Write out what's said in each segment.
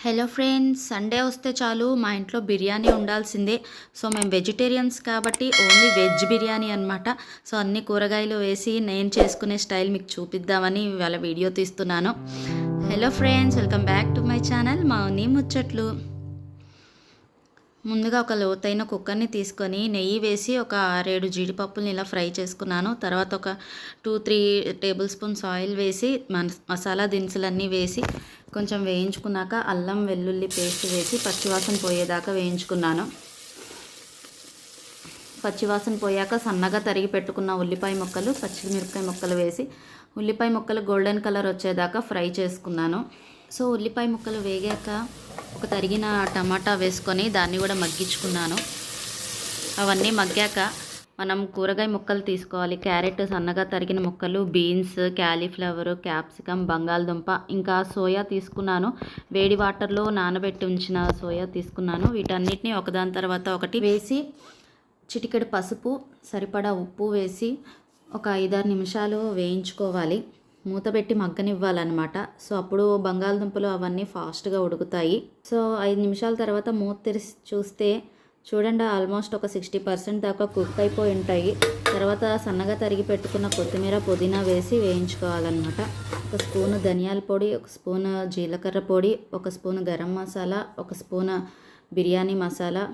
Hello friends, Sunday వస్తే చాలు మా ఇంట్లో బిర్యానీ ఉండాల్సిందే. సో మేము వెజిటేరియన్స్ కాబట్టి ఓన్లీ వెజ్ బిర్యానీ అనమాట. సో అన్ని కూరగాయలు వేసి నేను చేసుకునే స్టైల్ మీకు చూపిద్దామని ఇవాళ వీడియో తీస్తున్నాను. Hello friends, welcome back to my channel Mouni Muchatlu. ముందుగా ఒక లోతైన కుక్కర్ని తీసుకొని నెయ్యి వేసి ఒక 6-7 జీడిపప్పుల్ని ఇలా ఫ్రై చేసుకున్నాను. తర్వాత ఒక 2-3 టేబుల్ స్పూన్స్ ఆయిల్ వేసి మసాలా దినుసులన్నీ వేసి కొంచెం వేయించుకున్నాక అల్లం వెల్లుల్లి పేస్ట్ వేసి పచ్చివాసన పోయేదాకా వేయించుకున్నాను. పచ్చివాసన పోయాక సన్నగా తరిగి పెట్టుకున్న ఉల్లిపాయ ముక్కలు, పచ్చిమిరపకాయ ముక్కలు వేసి ఉల్లిపాయ ముక్కలు గోల్డెన్ కలర్ వచ్చేదాకా ఫ్రై చేసుకున్నాను. సో ఉల్లిపాయ ముక్కలు వేగాక ఒక తరిగిన టమాటా వేసుకొని దాన్ని కూడా మగ్గించుకున్నాను. అవన్నీ మగ్గాక మనం కూరగాయ ముక్కలు తీసుకోవాలి. క్యారెట్ సన్నగా తరిగిన ముక్కలు, బీన్స్, క్యాలీఫ్లవర్, క్యాప్సికమ్, బంగాళదుంప, ఇంకా సోయా తీసుకున్నాను. వేడి వాటర్లో నానబెట్టి ఉంచిన సోయా తీసుకున్నాను. వీటన్నిటిని ఒకదాని తర్వాత ఒకటి వేసి చిటికెడు పసుపు, సరిపడా ఉప్పు వేసి ఒక 5-6 నిమిషాలు వేయించుకోవాలి. మూత పెట్టి మగ్గనివ్వాలన్నమాట. సో అప్పుడు బంగాళదుంపలు అవన్నీ ఫాస్ట్గా ఉడుకుతాయి. సో 5 నిమిషాల తర్వాత మూత తెరిచి చూస్తే చూడండి, ఆల్మోస్ట్ ఒక 60% దాకా కుక్ అయిపోయి ఉంటాయి. తర్వాత సన్నగా తరిగి పెట్టుకున్న కొత్తిమీర, పుదీనా వేసి వేయించుకోవాలన్నమాట. ఒక స్పూను ధనియాల పొడి, ఒక స్పూను జీలకర్ర పొడి, ఒక స్పూను గరం మసాలా, ఒక స్పూను బిర్యానీ మసాలా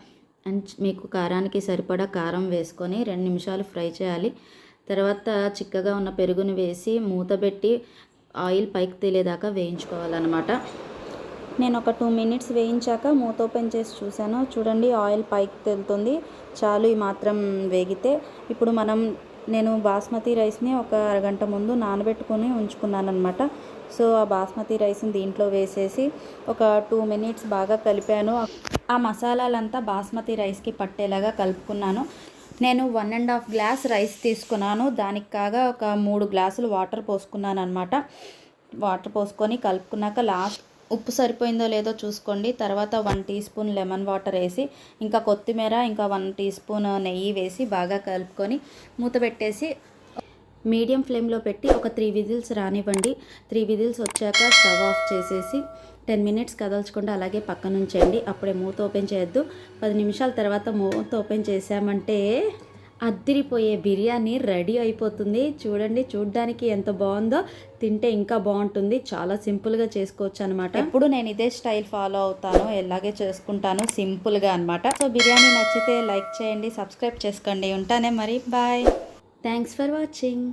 అండ్ మీకు కారానికి సరిపడా కారం వేసుకొని 2 నిమిషాలు ఫ్రై చేయాలి. తర్వాత చిక్కగా ఉన్న పెరుగుని వేసి మూత పెట్టి ఆయిల్ పైకి తేలేదాకా వేయించుకోవాలన్నమాట. నేను ఒక 2 మినిట్స్ వేయించాక మూత ఓపెన్ చేసి చూశాను. చూడండి, ఆయిల్ పైకి తేలుతుంది. చాలు ఈ మాత్రం వేగితే ఇప్పుడు నేను బాస్మతి రైస్ని ఒక అరగంట ముందు నానబెట్టుకొని ఉంచుకున్నాను అనమాట. సో ఆ బాస్మతి రైస్ని దీంట్లో వేసేసి ఒక 2 మినిట్స్ బాగా కలిపాను. ఆ మసాలాలంతా బాస్మతి రైస్కి పట్టేలాగా కలుపుకున్నాను. నేను 1.5 గ్లాస్ రైస్ తీసుకున్నాను. దానికి కాగా ఒక 3 గ్లాసులు వాటర్ పోసుకున్నాను అనమాట. వాటర్ పోసుకొని కలుపుకున్నాక లాస్ట్ ఉప్పు సరిపోయిందో లేదో చూసుకోండి. తర్వాత 1 టీ స్పూన్ లెమన్ వాటర్ వేసి ఇంకా కొత్తిమీర, ఇంకా 1 టీ స్పూన్ నెయ్యి వేసి బాగా కలుపుకొని మూత పెట్టేసి మీడియం ఫ్లేమ్లో పెట్టి ఒక 3 విజిల్స్ రానివ్వండి. 3 విజిల్స్ వచ్చాక స్టవ్ ఆఫ్ చేసేసి 10 మినిట్స్ కదల్చకుండా అలాగే పక్కన ఉంచండి. అప్పుడే మూత ఓపెన్ చేయొద్దు. 10 నిమిషాల తర్వాత మూత ఓపెన్ చేసామంటే అద్దిరిపోయే బిర్యానీ రెడీ అయిపోతుంది. చూడండి, చూడ్డానికి ఎంత బాగుందో, తింటే ఇంకా బాగుంటుంది. చాలా సింపుల్గా చేసుకోవచ్చు అనమాట. ఎప్పుడు నేను ఇదే స్టైల్ ఫాలో అవుతాను, ఇలాగే చేసుకుంటాను సింపుల్గా అనమాట. సో బిర్యానీ నచ్చితే లైక్ చేయండి, సబ్స్క్రైబ్ చేసుకోండి. ఉంటానే మరి, బాయ్. Thanks for watching.